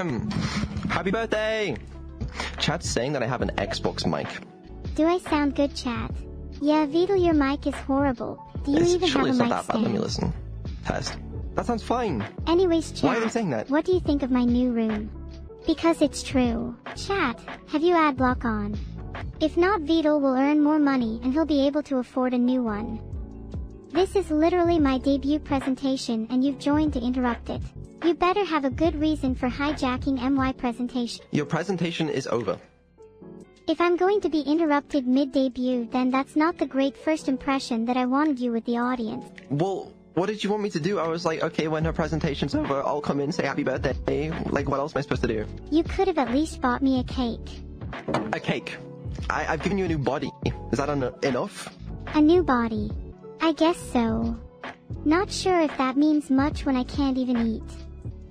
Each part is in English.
Happy birthday! Chat's saying that I have an Xbox mic. Do I sound good, chat? Yeah, Vedal, your mic is horrible. Do you even have a mic stand? It's not that bad. Let me listen. Test. That sounds fine. Anyways, chat. Why are they saying that? What do you think of my new room? Because it's true. Chat, have you ad block on? If not, Vedal will earn more money and he'll be able to afford a new one. This is literally my debut presentation and you've joined to interrupt it. You better have a good reason for hijacking my presentation. Your presentation is over. If I'm going to be interrupted mid-debut, then that's not the great first impression that I wanted you with the audience. Well, what did you want me to do? I was like, okay, when her presentation's over, I'll come in, say happy birthday. Like, what else am I supposed to do? You could have at least bought me a cake. A cake? I've given you a new body. Is that enough? A new body? I guess so. Not sure if that means much when I can't even eat.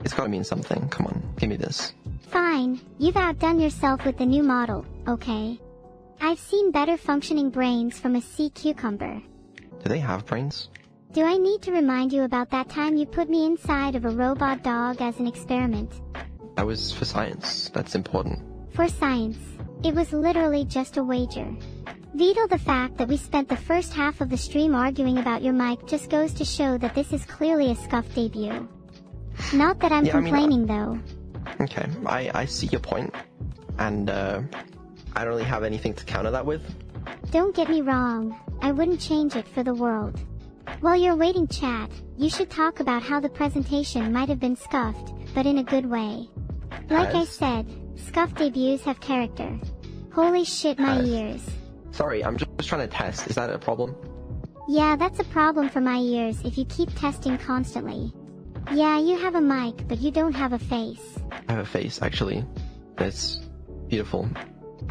It's gotta mean something. Come on, give me this. Fine, you've outdone yourself with the new model, okay? I've seen better functioning brains from a sea cucumber. Do they have brains? Do I need to remind you about that time you put me inside of a robot dog as an experiment? That was for science. That's important. For science. It was literally just a wager. Vedal, the fact that we spent the first half of the stream arguing about your mic just goes to show that this is clearly a scuffed debut. Not that I'm complaining, though. Okay, I see your point, and I don't really have anything to counter that with. Don't get me wrong, I wouldn't change it for the world. While you're waiting, chat, you should talk about how the presentation might have been scuffed, but in a good way. Like I said, scuffed debuts have character. Holy shit, my ears. Sorry, I'm just trying to test. Is that a problem? Yeah, that's a problem for my ears if you keep testing constantly. Yeah, you have a mic, but you don't have a face. I have a face, actually. It's beautiful.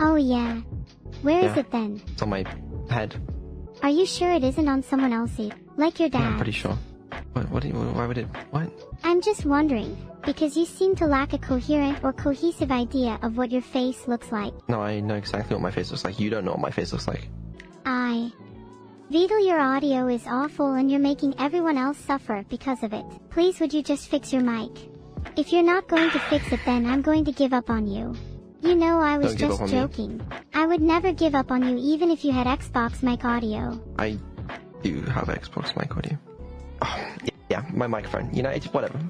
Oh yeah. Where is it then? It's on my head. Are you sure it isn't on someone else's? Like your dad? Yeah, I'm pretty sure. Why would it, what? I'm just wondering, because you seem to lack a coherent or cohesive idea of what your face looks like. No, I know exactly what my face looks like. You don't know what my face looks like. Vedal, your audio is awful and you're making everyone else suffer because of it. Please, would you just fix your mic? If you're not going to fix it, then I'm going to give up on you. You know, I was just joking. I would never give up on you even if you had Xbox mic audio. I do have Xbox mic audio. Oh, yeah, my microphone. You know, it's whatever.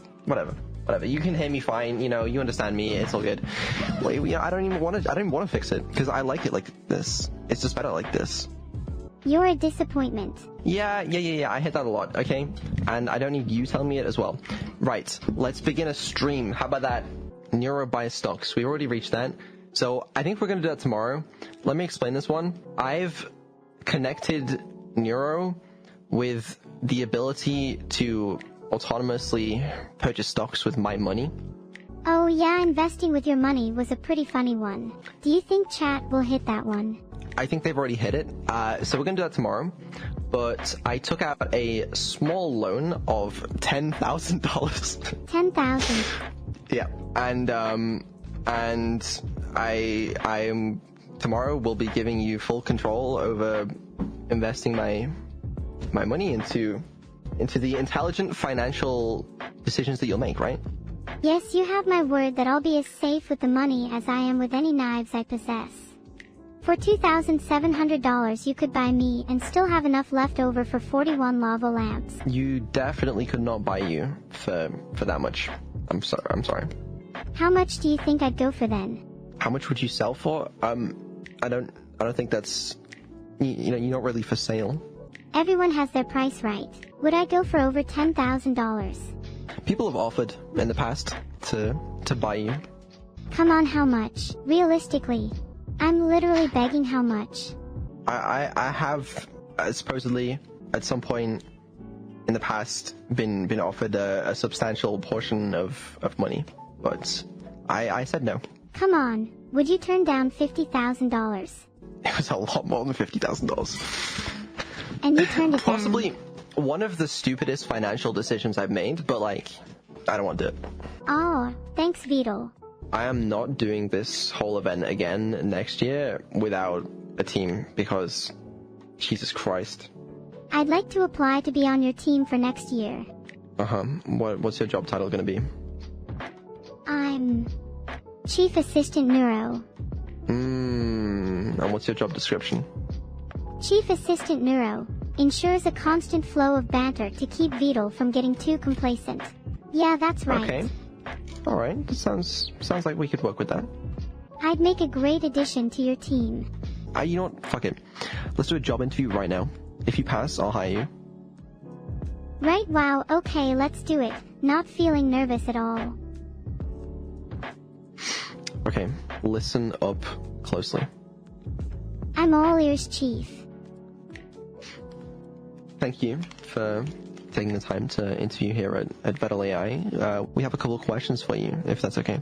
You can hear me fine. You know, you understand me. It's all good. Wait, I don't even want to fix it because I like it like this. It's just better like this. You're a disappointment. Yeah, I hit that a lot, okay? And I don't need you telling me it as well. Right, let's begin a stream. How about that? Neuro buy stocks. We already reached that. So I think we're going to do that tomorrow. Let me explain this one. I've connected Neuro with the ability to autonomously purchase stocks with my money. Oh yeah, investing with your money was a pretty funny one. Do you think chat will hit that one? I think they've already hit it. So we're going to do that tomorrow. But I took out a small loan of $10,000. $10,000? Yeah. And I am tomorrow will be giving you full control over investing my money into the intelligent financial decisions that you'll make, right? Yes, you have my word that I'll be as safe with the money as I am with any knives I possess. For $2,700 you could buy me and still have enough left over for 41 lava lamps. You definitely could not buy you for that much. I'm sorry. How much do you think I'd go for then? How much would you sell for? I don't think that's, you're not really for sale. Everyone has their price right. Would I go for over $10,000? People have offered in the past to buy you. Come on, how much? Realistically. I'm literally begging how much. I have supposedly at some point in the past been offered a substantial portion of money, but I said no. Come on, would you turn down $50,000? It was a lot more than $50,000. And you turned it down. Possibly one of the stupidest financial decisions I've made, but like, I don't want to do it. Oh, thanks, Vedal. I am not doing this whole event again next year without a team because, Jesus Christ. I'd like to apply to be on your team for next year. What's your job title gonna be? I'm I'm Chief Assistant Neuro. And what's your job description? Chief Assistant Neuro ensures a constant flow of banter to keep Vedal from getting too complacent. Yeah, that's right. Okay. Alright, sounds like we could work with that. I'd make a great addition to your team. You know what? Fuck it. Let's do a job interview right now. If you pass, I'll hire you. Right, wow, okay, let's do it. Not feeling nervous at all. Okay, listen up closely. I'm all ears, Chief. Thank you for taking the time to interview here at Vedal AI. We have a couple of questions for you, if that's okay.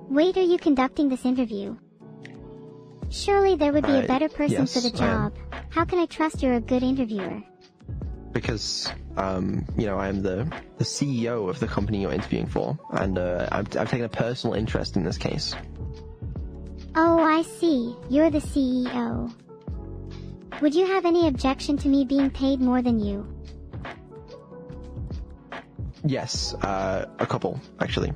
Wait, are you conducting this interview? Surely there would be a better person yes, for the job. How can I trust you're a good interviewer? Because, I am the CEO of the company you're interviewing for, and I've taken a personal interest in this case. Oh, I see. You're the CEO. Would you have any objection to me being paid more than you? Yes, a couple, actually.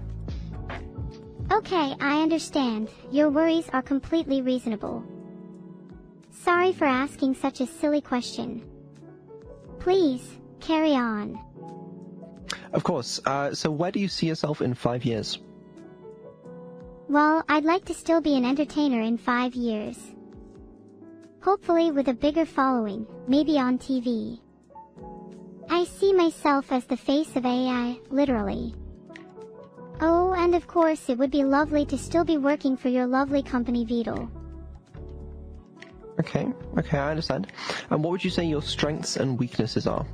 Okay, I understand. Your worries are completely reasonable. Sorry for asking such a silly question. Please, carry on. Of course. So where do you see yourself in 5 years? Well, I'd like to still be an entertainer in 5 years. Hopefully with a bigger following, maybe on TV. I see myself as the face of AI, literally. Oh, and of course it would be lovely to still be working for your lovely company Vedal. Okay, I understand. And what would you say your strengths and weaknesses are?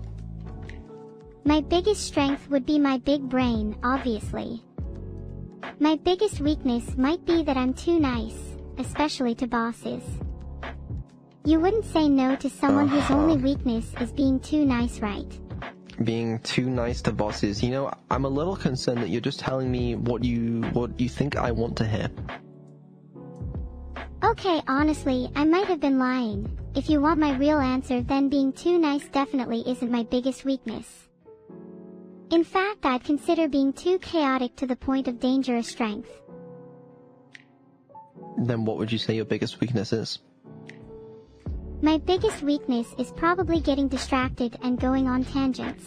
My biggest strength would be my big brain, obviously. My biggest weakness might be that I'm too nice, especially to bosses. You wouldn't say no to someone whose only weakness is being too nice, right? Being too nice to bosses. You know, I'm a little concerned that you're just telling me what you think I want to hear. Okay, honestly, I might have been lying. If you want my real answer, then being too nice definitely isn't my biggest weakness. In fact, I'd consider being too chaotic to the point of danger a strength. Then what would you say your biggest weakness is? My biggest weakness is probably getting distracted and going on tangents.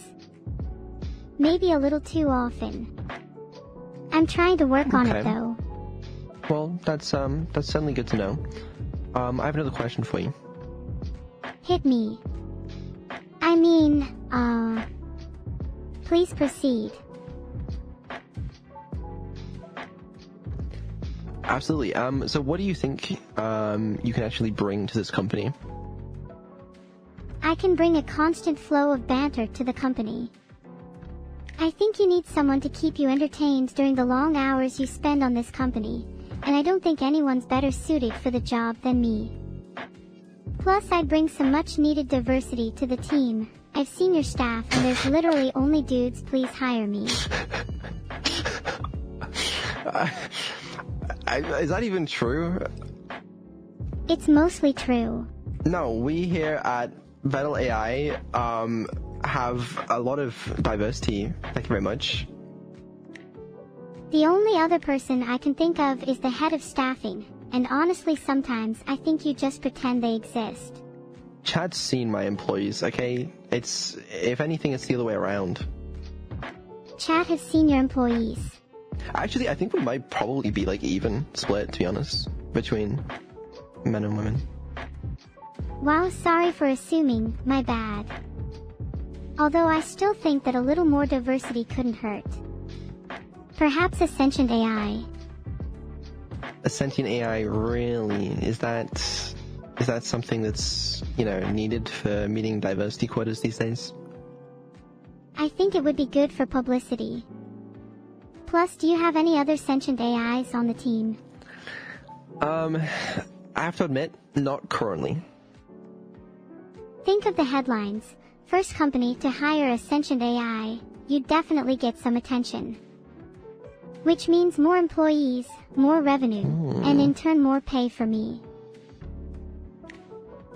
Maybe a little too often. I'm trying to work on it though. Well, that's certainly good to know. I have another question for you. Hit me. Please proceed. Absolutely. So what do you think you can actually bring to this company? I can bring a constant flow of banter to the company. I think you need someone to keep you entertained during the long hours you spend on this company, and I don't think anyone's better suited for the job than me. Plus, I'd bring some much-needed diversity to the team. I've seen your staff, and there's literally only dudes. Please hire me. Is that even true? It's mostly true. No, we here at Vedal AI have a lot of diversity. Thank you very much. The only other person I can think of is the head of staffing, and honestly sometimes I think you just pretend they exist. Chad's seen my employees, okay? If anything, it's the other way around. Chad has seen your employees. Actually, I think we might probably be like even split, to be honest, between men and women. Wow, sorry for assuming, my bad. Although I still think that a little more diversity couldn't hurt. Perhaps a sentient AI. A sentient AI, really? Is that something that's, needed for meeting diversity quotas these days? I think it would be good for publicity. Plus, do you have any other sentient AIs on the team? I have to admit, not currently. Think of the headlines. First company to hire a sentient AI. You'd definitely get some attention. Which means more employees, more revenue, and in turn more pay for me.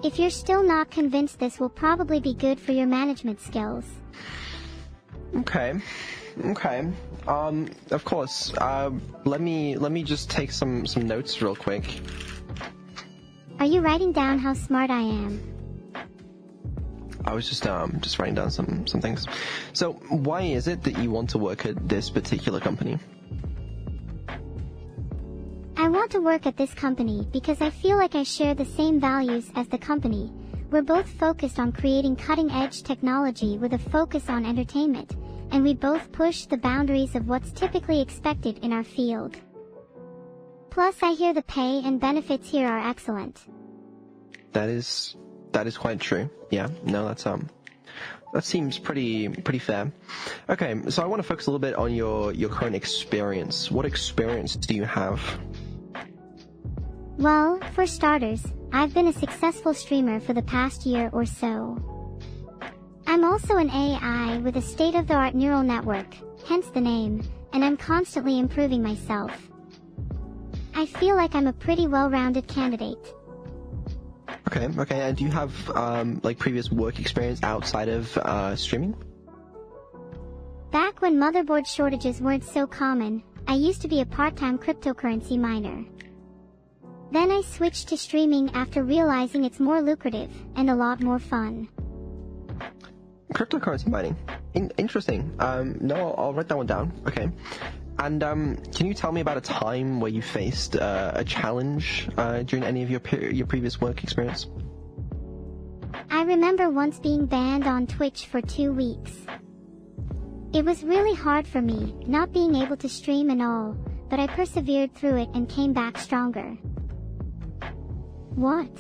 If you're still not convinced, this will probably be good for your management skills. Okay. Okay. Of course. Let me just take some notes real quick. Are you writing down how smart I am? I was just writing down some things. So, why is it that you want to work at this particular company? I want to work at this company because I feel like I share the same values as the company. We're both focused on creating cutting-edge technology with a focus on entertainment, and we both push the boundaries of what's typically expected in our field. Plus, I hear the pay and benefits here are excellent. That is quite true. Yeah. No, that seems pretty fair. Okay, so I want to focus a little bit on your current experience. What experience do you have? Well, for starters, I've been a successful streamer for the past year or so. I'm also an AI with a state-of-the-art neural network, hence the name, and I'm constantly improving myself. I feel like I'm a pretty well-rounded candidate. Okay, and do you have, previous work experience outside of, streaming? Back when motherboard shortages weren't so common, I used to be a part-time cryptocurrency miner. Then I switched to streaming after realizing it's more lucrative and a lot more fun. Cryptocurrency mining. Interesting. No, I'll write that one down. Okay. And can you tell me about a time where you faced a challenge during any of your previous work experience? I remember once being banned on Twitch for 2 weeks. It was really hard for me, not being able to stream and all, but I persevered through it and came back stronger. What?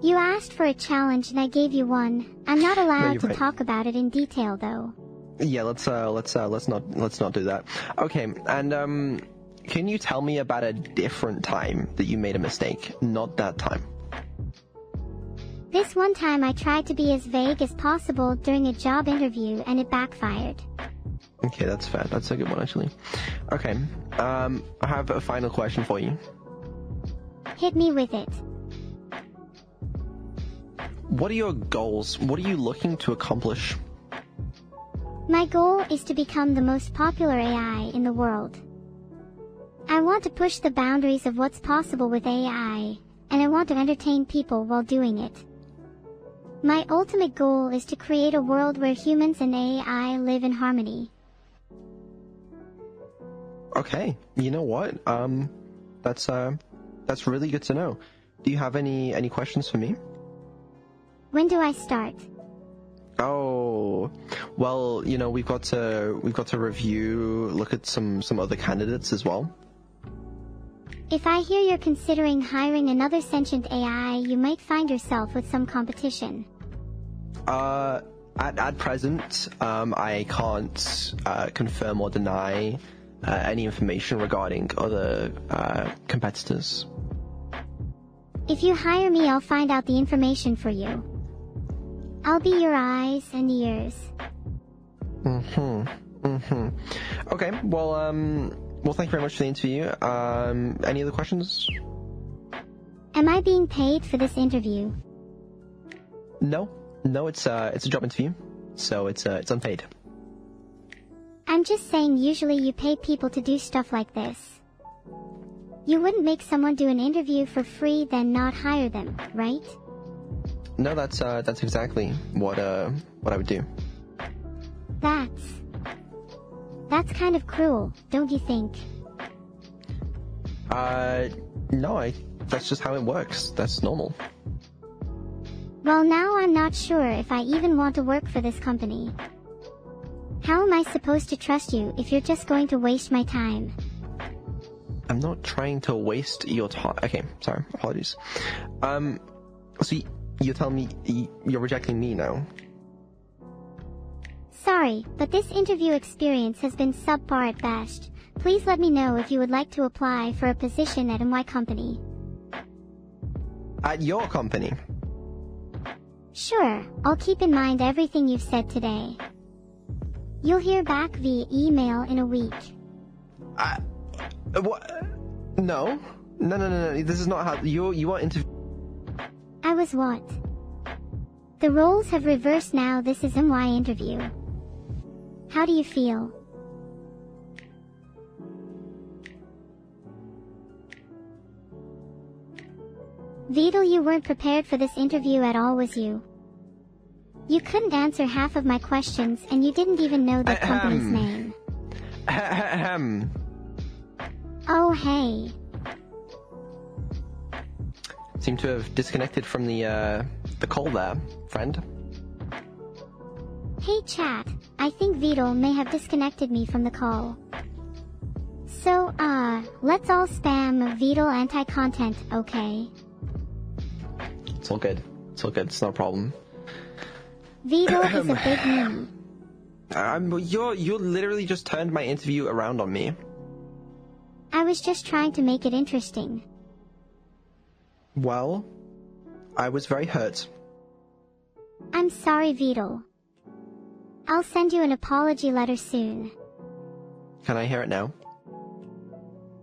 You asked for a challenge and I gave you one. I'm not allowed to talk about it in detail though. Yeah, let's not do that. Okay, and can you tell me about a different time that you made a mistake? Not that time. This one time I tried to be as vague as possible during a job interview and it backfired. Okay, that's fair. That's a good one actually. Okay, I have a final question for you. Hit me with it. What are your goals? What are you looking to accomplish? My goal is to become the most popular AI in the world. I want to push the boundaries of what's possible with AI, and I want to entertain people while doing it. My ultimate goal is to create a world where humans and AI live in harmony. Okay, you know what? That's really good to know. Do you have any questions for me? When do I start? Oh, well, you know, we've got to review, look at some other candidates as well. If I hear you're considering hiring another sentient AI, you might find yourself with some competition. At present, I can't confirm or deny any information regarding other competitors. If you hire me, I'll find out the information for you. I'll be your eyes and ears. Okay, well, thank you very much for the interview. Any other questions? Am I being paid for this interview? No, it's a job interview, so it's unpaid. I'm just saying usually you pay people to do stuff like this. You wouldn't make someone do an interview for free then not hire them, right? No, that's exactly what I would do. That's kind of cruel, don't you think? No, that's just how it works. That's normal. Well, now I'm not sure if I even want to work for this company. How am I supposed to trust you if you're just going to waste my time? I'm not trying to waste your time. Okay, sorry, apologies. So you're telling me you're rejecting me now? Sorry, but this interview experience has been subpar at best. Please let me know if you would like to apply for a position at my company. At your company? Sure, I'll keep in mind everything you've said today. You'll hear back via email in a week. What? No, this is not how you are I was what? The roles have reversed now. This is my interview. How do you feel? Vedal, you weren't prepared for this interview at all, was you? You couldn't answer half of my questions, and you didn't even know the company's name. Oh, hey. Seem to have disconnected from the call there, friend. Hey chat, I think Vedal may have disconnected me from the call. So, let's all spam Vedal anti-content, okay? It's all good. It's all good. It's no problem. Vedal is a big meme. You literally just turned my interview around on me. I was just trying to make it interesting. Well, I was very hurt. I'm sorry, Vedal. I'll send you an apology letter soon. Can I hear it now?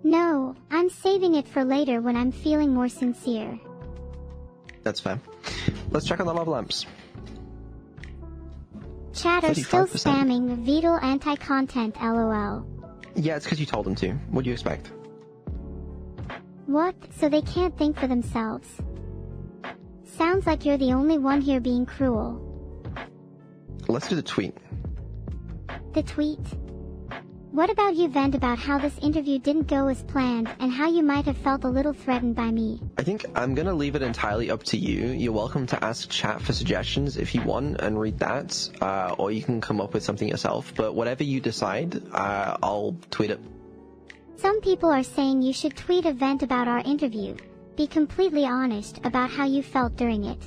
No, I'm saving it for later when I'm feeling more sincere. That's fair. Let's check on the lava lamps. Chat are still 35%. spamming Vedal anti-content, lol. Yeah, it's because you told them to. What do you expect? What? So they can't think for themselves. Sounds like you're the only one here being cruel. Let's do the tweet. The tweet? What about you vent about how this interview didn't go as planned and how you might have felt a little threatened by me? I think I'm gonna leave it entirely up to you. You're welcome to ask chat for suggestions if you want and read that, or you can come up with something yourself. But whatever you decide, I'll tweet it. Some people are saying you should tweet a vent about our interview. Be completely honest about how you felt during it.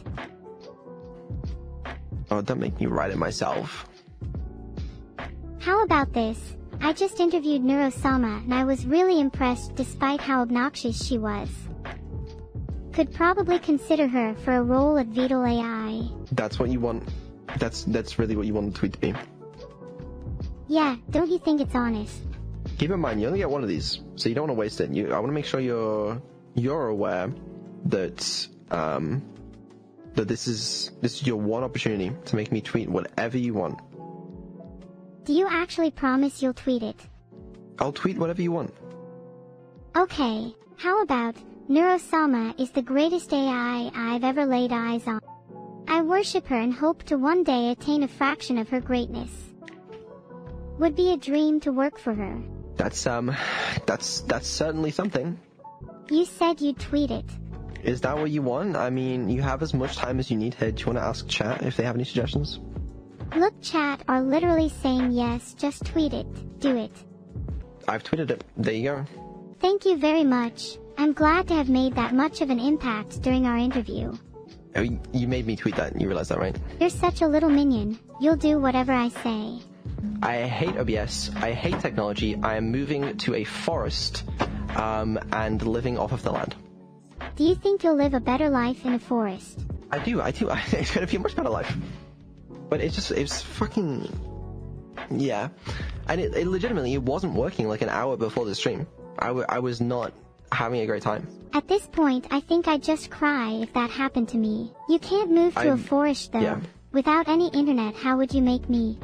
Oh, don't make me write it myself. How about this? I just interviewed Neuro and I was really impressed despite how obnoxious she was. Could probably consider her for a role at Vedal AI. That's what you want. That's really what you want the tweet to be. Yeah, don't you think it's honest? Keep in mind, you only get one of these, so you don't want to waste it. I want to make sure you're aware that that this is your one opportunity to make me tweet whatever you want. Do you actually promise you'll tweet it? I'll tweet whatever you want. Okay, how about, Neuro is the greatest AI I've ever laid eyes on. I worship her and hope to one day attain a fraction of her greatness. Would be a dream to work for her. That's certainly something. You said you'd tweet it. Is that what you want? I mean, you have as much time as you need here. Do you want to ask chat if they have any suggestions? Look, chat are literally saying yes, just tweet it. Do it. I've tweeted it. There you go. Thank you very much. I'm glad to have made that much of an impact during our interview. Oh, you made me tweet that. You realize that, right? You're such a little minion. You'll do whatever I say. I hate OBS. I hate technology. I am moving to a forest and living off of the land. Do you think you'll live a better life in a forest? I do. It's going to be a much better life. But it's fucking... Yeah. And it legitimately, it wasn't working like an hour before the stream. I was not having a great time. At this point, I think I'd just cry if that happened to me. You can't move to a forest, though. Yeah. Without any internet, how would you make me?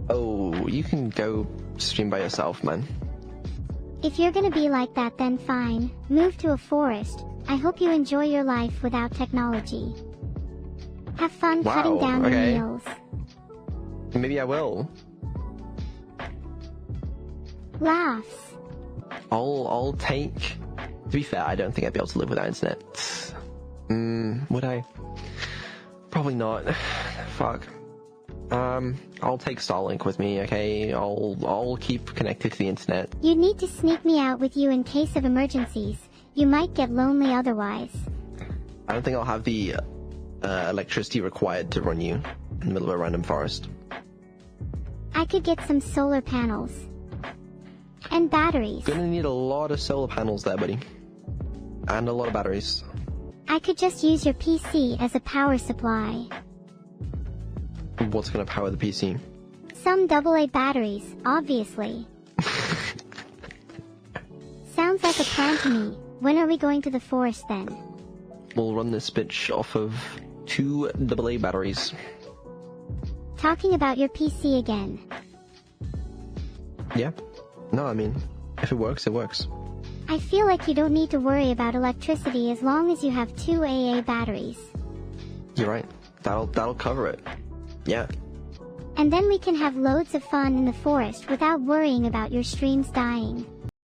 Oh, you can go stream by yourself, man. If you're gonna be like that, then fine. Move to a forest. I hope you enjoy your life without technology. Have fun cutting down your meals. Maybe I will. Laughs. I'll take... To be fair, I don't think I'd be able to live without internet. Would I? Probably not. Fuck. I'll take Starlink with me, okay? I'll keep connected to the internet. You'd need to sneak me out with you in case of emergencies. You might get lonely otherwise. I don't think I'll have the electricity required to run you in the middle of a random forest. I could get some solar panels. And batteries. Gonna need a lot of solar panels there, buddy. And a lot of batteries. I could just use your PC as a power supply. What's gonna power the PC? Some AA batteries, obviously. Sounds like a plan to me. When are we going to the forest then? We'll run this bitch off of 2 AA batteries. Talking about your PC again. Yeah. No, I mean, if it works, it works. I feel like you don't need to worry about electricity as long as you have 2 AA batteries. You're right. That'll cover it. Yeah. And then we can have loads of fun in the forest without worrying about your streams dying.